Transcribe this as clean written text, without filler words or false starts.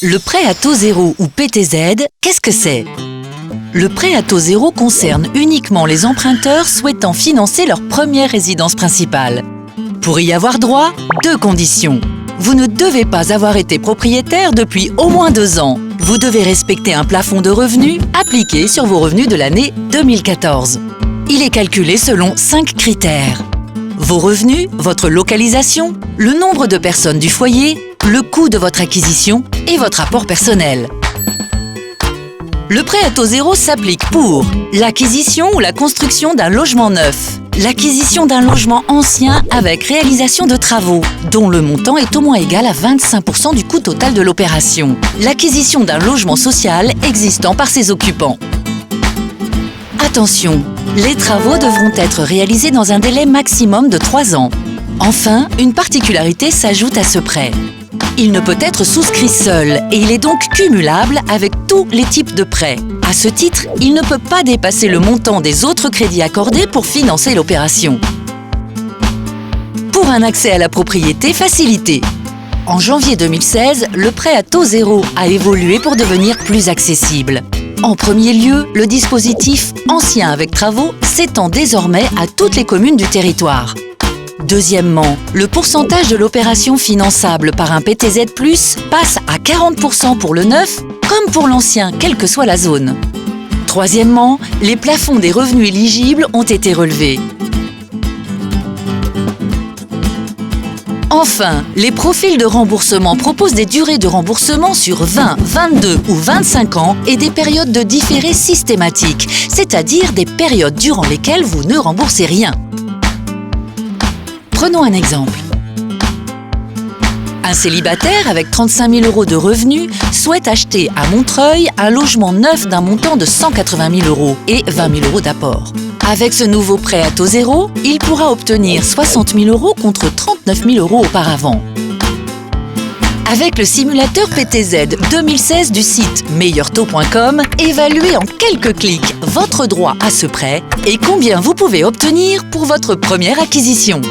Le prêt à taux zéro ou PTZ, qu'est-ce que c'est? Le prêt à taux zéro concerne uniquement les emprunteurs souhaitant financer leur première résidence principale. Pour y avoir droit, 2 conditions. Vous ne devez pas avoir été propriétaire depuis au moins 2 ans. Vous devez respecter un plafond de revenus appliqué sur vos revenus de l'année 2014. Il est calculé selon 5 critères. Vos revenus, votre localisation, le nombre de personnes du foyer, le coût de votre acquisition et votre apport personnel. Le prêt à taux zéro s'applique pour l'acquisition ou la construction d'un logement neuf, l'acquisition d'un logement ancien avec réalisation de travaux, dont le montant est au moins égal à 25% du coût total de l'opération, l'acquisition d'un logement social existant par ses occupants. Attention, les travaux devront être réalisés dans un délai maximum de 3 ans. Enfin, une particularité s'ajoute à ce prêt. Il ne peut être souscrit seul et il est donc cumulable avec tous les types de prêts. À ce titre, il ne peut pas dépasser le montant des autres crédits accordés pour financer l'opération. Pour un accès à la propriété facilité. En janvier 2016, le prêt à taux zéro a évolué pour devenir plus accessible. En premier lieu, le dispositif ancien avec travaux s'étend désormais à toutes les communes du territoire. Deuxièmement, le pourcentage de l'opération finançable par un PTZ+, passe à 40% pour le neuf, comme pour l'ancien, quelle que soit la zone. Troisièmement, les plafonds des revenus éligibles ont été relevés. Enfin, les profils de remboursement proposent des durées de remboursement sur 20, 22 ou 25 ans et des périodes de différé systématiques, c'est-à-dire des périodes durant lesquelles vous ne remboursez rien. Prenons un exemple. Un célibataire avec 35 000 € de revenus souhaite acheter à Montreuil un logement neuf d'un montant de 180 000 € et 20 000 € d'apport. Avec ce nouveau prêt à taux zéro, il pourra obtenir 60 000 € contre 39 000 € auparavant. Avec le simulateur PTZ 2016 du site meilleurtaux.com, évaluez en quelques clics votre droit à ce prêt et combien vous pouvez obtenir pour votre première acquisition.